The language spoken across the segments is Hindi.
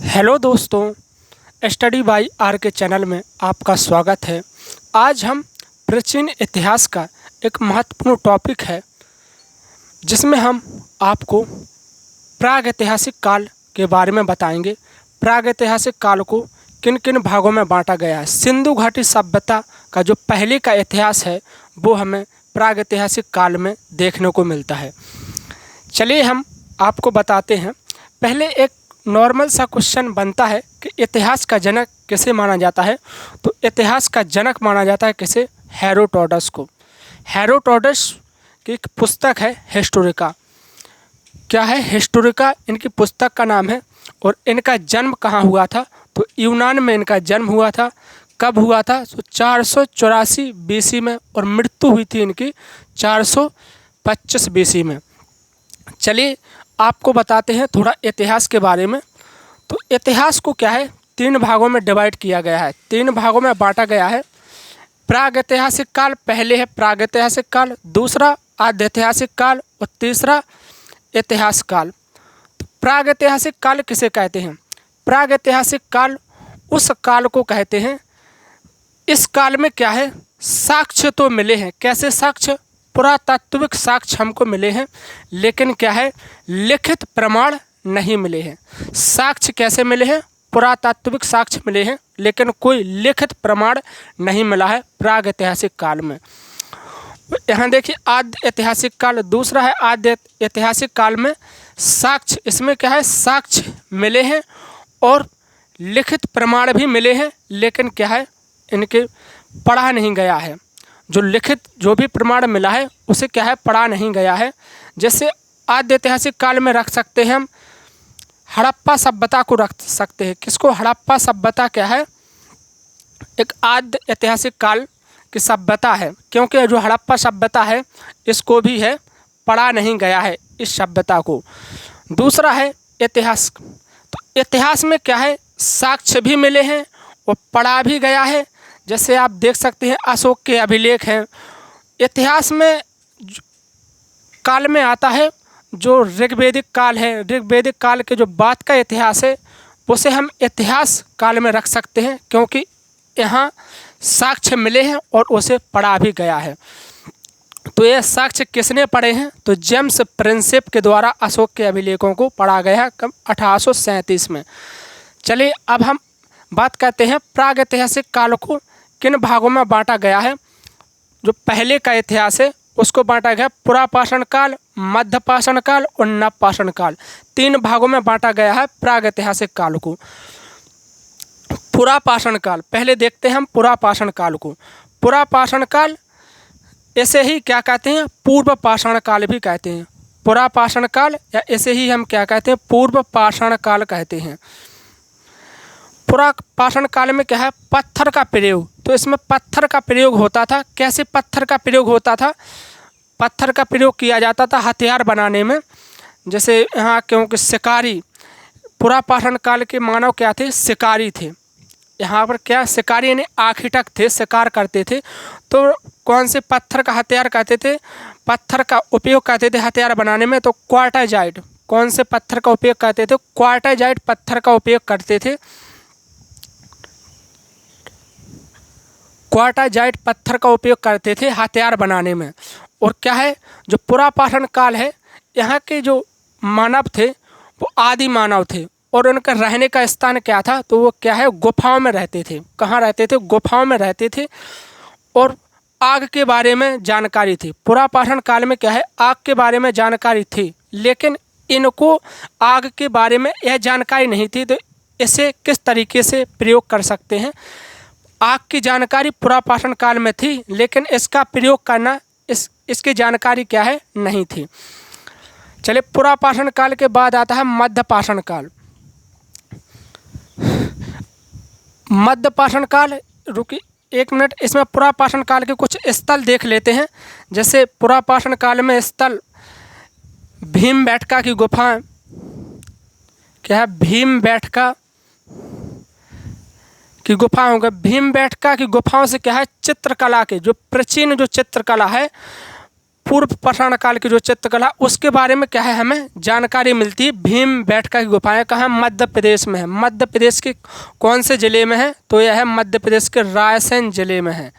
हेलो दोस्तों, स्टडी बाय आर के चैनल में आपका स्वागत है। आज हम प्राचीन इतिहास का एक महत्वपूर्ण टॉपिक है जिसमें हम आपको प्रागैतिहासिक काल के बारे में बताएंगे। प्रागैतिहासिक काल को किन किन भागों में बांटा गया है। सिंधु घाटी सभ्यता का जो पहले का इतिहास है वो हमें प्रागैतिहासिक काल में देखने को मिलता है। चलिए हम आपको बताते हैं। पहले एक नॉर्मल सा क्वेश्चन बनता है कि इतिहास का जनक किसे माना जाता है। तो इतिहास का जनक माना जाता है किसे? हेरोडोटस को। हेरोडोटस की एक पुस्तक है हिस्टोरिका। क्या है? हिस्टोरिका इनकी पुस्तक का नाम है। और इनका जन्म कहाँ हुआ था? तो यूनान में इनका जन्म हुआ था। कब हुआ था? तो 484 बीसी में, और मृत्यु हुई थी इनकी 425 बीसी में। चलिए आपको बताते हैं थोड़ा इतिहास के बारे में। तो इतिहास को क्या है, 3 भागों में डिवाइड किया गया है, 3 भागों में बांटा गया है। प्रागैतिहासिक काल पहले है, प्रागैतिहासिक काल दूसरा, आद्यैतिहासिक काल और तीसरा इतिहास काल। तो प्रागैतिहासिक काल किसे कहते हैं? प्रागैतिहासिक काल उस काल को कहते हैं, इस काल में क्या है, साक्ष्य तो मिले हैं। कैसे साक्ष्य? पुरातात्विक साक्ष्य हमको मिले हैं, लेकिन क्या है, लिखित प्रमाण नहीं मिले हैं। साक्ष्य कैसे मिले हैं? पुरातात्विक साक्ष्य मिले हैं, लेकिन कोई लिखित प्रमाण नहीं मिला है प्रागैतिहासिक काल में। यहाँ देखिए आद्य ऐतिहासिक काल दूसरा है। आद्य ऐतिहासिक काल में साक्ष्य, इसमें क्या है, साक्ष्य मिले हैं और लिखित प्रमाण भी मिले हैं, लेकिन क्या है, इनके पढ़ा नहीं गया है। जो लिखित जो भी प्रमाण मिला है उसे क्या है, पढ़ा नहीं गया है। जैसे आद्य ऐतिहासिक काल में रख सकते हैं हम हड़प्पा सभ्यता को रख सकते हैं। किसको? हड़प्पा सभ्यता क्या है, एक आद्य ऐतिहासिक काल की सभ्यता है, क्योंकि जो हड़प्पा सभ्यता है इसको भी है पढ़ा नहीं गया है इस सभ्यता को। दूसरा है इतिहास। तो इतिहास में क्या है, साक्ष्य भी मिले हैं और पढ़ा भी गया है। जैसे आप देख सकते हैं अशोक के अभिलेख हैं। इतिहास में काल में आता है जो ऋग्वेदिक काल है। ऋग्वेदिक काल के जो बाद का इतिहास है उसे हम इतिहास काल में रख सकते हैं, क्योंकि यहाँ साक्ष्य मिले हैं और उसे पढ़ा भी गया है। तो ये साक्ष्य किसने पढ़े हैं? तो जेम्स प्रिंसेप के द्वारा अशोक के अभिलेखों को पढ़ा गया है कब? 1837 में। चलिए अब हम बात करते हैं प्रागैतिहासिक काल को किन भागों में बांटा गया है। जो पहले का इतिहास है उसको बांटा गया पुरापाषाण काल, मध्यपाषाण काल और नवपाषाण काल। 3 भागों में बांटा गया है प्रागैतिहासिक काल को। पुरापाषाण काल पहले देखते हैं हम पुरापाषाण काल को। पुरापाषाण काल ऐसे ही क्या कहते हैं, पूर्व पाषाण काल भी कहते हैं। पुरापाषाण काल या ऐसे ही हम क्या कहते हैं, पूर्व पाषाण काल कहते हैं। पुरापाषाण काल में क्या है, पत्थर का प्रयोग। तो इसमें पत्थर का प्रयोग होता था। कैसे पत्थर का प्रयोग होता था? पत्थर का प्रयोग किया जाता था हथियार बनाने में। जैसे यहाँ क्योंकि शिकारी, पुरापाषाण काल के मानव क्या थे, शिकारी थे। यहाँ पर क्या, शिकारी यानी आखिटक थे, शिकार करते थे। तो कौन से पत्थर का हथियार करते थे, पत्थर का उपयोग करते थे हथियार बनाने में? तो क्वार्टाजाइट। कौन से पत्थर का उपयोग करते थे? क्वार्टाजाइट पत्थर का उपयोग करते थे। क्वार्टाजाइट पत्थर का उपयोग करते थे हथियार बनाने में। और क्या है, जो पुरापाषाण काल है, यहाँ के जो मानव थे वो आदि मानव थे, और उनका रहने का स्थान क्या था? तो वो क्या है, गुफाओं में रहते थे। कहाँ रहते थे? गुफाओं में रहते थे। और आग के बारे में जानकारी थी। पुरापाषाण काल में क्या है, आग के बारे में जानकारी थी, लेकिन इनको आग के बारे में यह जानकारी नहीं थी। तो इसे किस तरीके से प्रयोग कर सकते हैं? आग की जानकारी पुरापाषाण काल में थी, लेकिन इसका प्रयोग करना इसकी जानकारी क्या है, नहीं थी। चलिए पुरापाषाण काल के बाद आता है मध्यपाषाण काल। मध्यपाषाण काल, रुकी 1 मिनट, इसमें पुरापाषाण काल के कुछ स्थल देख लेते हैं। जैसे पुरापाषाण काल में स्थल भीमबेटका की गुफा, क्या है, भीमबेटका की गुफा होगा। भीमबेटका की गुफाओं से क्या है, चित्रकला के जो प्राचीन जो चित्रकला है पूर्व पाषाण काल की जो चित्रकला उसके बारे में क्या है हमें जानकारी मिलती है। भीमबेटका की गुफाएं कहाँ? मध्य प्रदेश में है। मध्य प्रदेश के कौन से जिले में है? तो यह है मध्य प्रदेश के रायसेन जिले में है।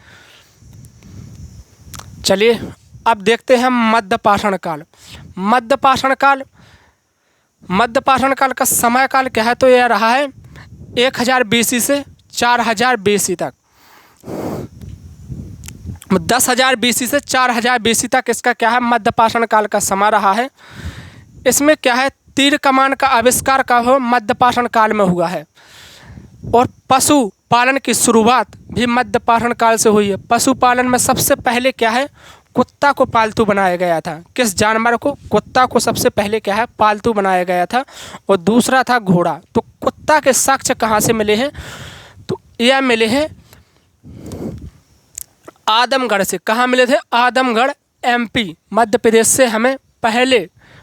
चलिए अब देखते हैं मध्य पाषाण काल। मध्य पाषाण काल का समय काल क्या है? तो यह रहा है 1000 BC से 4000 BC तक। 10,000 BC से 4000 BC तक इसका क्या है? मध्य पाषाण काल का समय रहा है। इसमें क्या है? तीर कमान का आविष्कार का हो मध्य पाषाण काल में हुआ है। और पशु पालन की शुरुआत भी मध्य पाषाण काल से हुई है। पशुपालन में सबसे पहले क्या है? कुत्ता को पालतू बनाया गया था। किस जानवर को? कुत्ता को सबसे पहले क्या है? पालतू बनाया गया था। और दूसरा था घोड़ा। तो कुत्ता के साक्ष्य कहाँ से मिले हैं? तो यह मिले हैं आदमगढ़ से। कहाँ मिले थे? आदमगढ़ MP मध्य प्रदेश से हमें पहले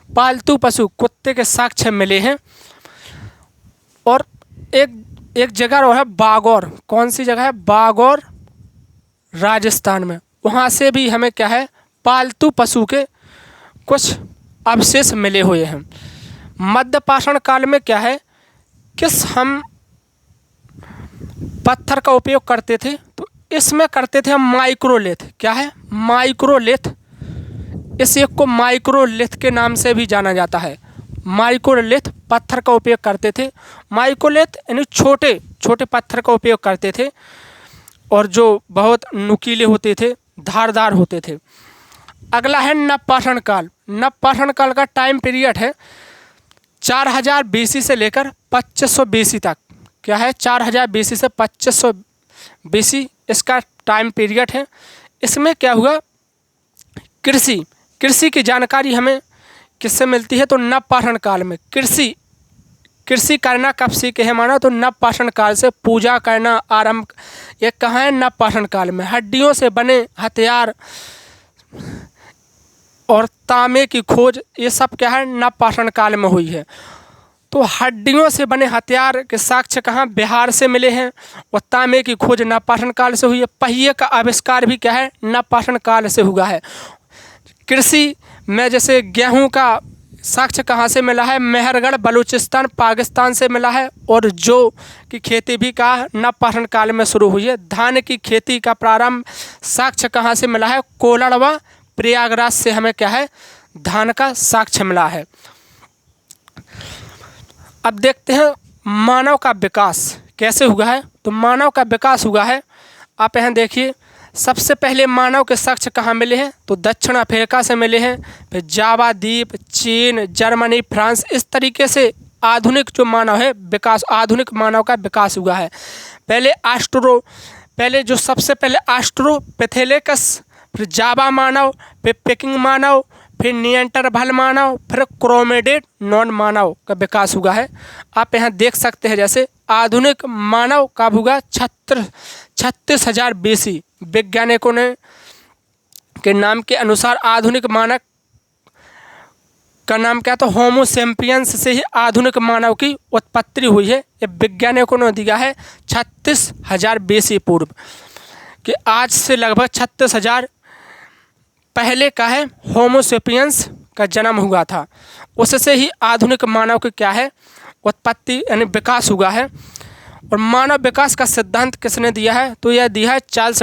पालतू पशु कुत्ते के साक्ष्य मिले हैं। और एक जगह और है बागौर। कौन सी जगह है? बागौर राजस्थान में। वहाँ से भी हमें क्या है? पालतू पशु के कुछ अवशेष मिले हुए हैं। मध्य पाषाण काल में क्या है? हम पत्थर का उपयोग करते थे? तो इसमें करते थे हम माइक्रोलिथ। क्या है? माइक्रोलिथ। इस एक को माइक्रोलिथ के नाम से भी जाना जाता है। माइक्रोलिथ पत्थर का उपयोग करते थे। माइक्रोलिथ यानी छोटे छोटे पत्थर का उपयोग करते थे और जो बहुत नुकीले होते थे, धारदार होते थे। अगला है नवपाषाण काल। नवपाषाण काल का टाइम पीरियड है 4000 BC से लेकर 2500 BC तक। क्या है? 4000 BC से 2500 BC इसका टाइम पीरियड है। इसमें क्या हुआ? कृषि की जानकारी हमें किससे मिलती है? तो नवपाषाण काल में। कृषि करना कब सीखे हैं माना? तो नवपाषाण काल से पूजा करना आरंभ। ये कहाँ है? नवपाषाण काल में। हड्डियों से बने हथियार और तांबे की खोज, ये सब क्या है? नवपाषाण काल में हुई है। तो हड्डियों से बने हथियार के साक्ष्य कहाँ? बिहार से मिले हैं। और तांबे की खोज नवपाषाण काल से हुई है। पहिए का आविष्कार भी क्या है? नवपाषाण काल से हुआ है। कृषि में जैसे गेहूं का साक्ष्य कहाँ से मिला है? मेहरगढ़ बलूचिस्तान पाकिस्तान से मिला है। और जौ की खेती भी का नवपाषाण काल में शुरू हुई है। धान की खेती का प्रारंभ साक्ष्य कहाँ से मिला है? कोल्लड़वा प्रयागराज से हमें क्या है? धान का साक्ष्य मिला है। अब देखते हैं मानव का विकास कैसे हुआ है। तो मानव का विकास हुआ है, आप यहाँ देखिए, सबसे पहले मानव के साक्ष्य कहाँ मिले हैं? तो दक्षिण अफ्रीका से मिले हैं। फिर जावा द्वीप, चीन, जर्मनी, फ्रांस, इस तरीके से आधुनिक जो मानव है विकास, आधुनिक मानव का विकास हुआ है। पहले जो सबसे पहले ऑस्ट्रोपिथेलेकस, फिर जावा मानव, फिर पेकिंग मानव, फिर निएंडरथाल मानव, फिर क्रोमेडेड नॉन मानव का विकास हुआ है। आप यहाँ देख सकते हैं जैसे आधुनिक मानव कब हुआ? 36,000 BC। वैज्ञानिकों ने के नाम के अनुसार आधुनिक मानव का नाम क्या? तो होमो सैपियंस से ही आधुनिक मानव की उत्पत्ति हुई है। ये वैज्ञानिकों ने दिया है 36,000 BC पूर्व कि आज से लगभग 36,000 पहले का है होमो सैपियंस का जन्म हुआ था। उससे ही आधुनिक मानव की क्या है? उत्पत्ति यानी विकास हुआ है। और मानव विकास का सिद्धांत किसने दिया है? तो यह दिया है चार्ल्स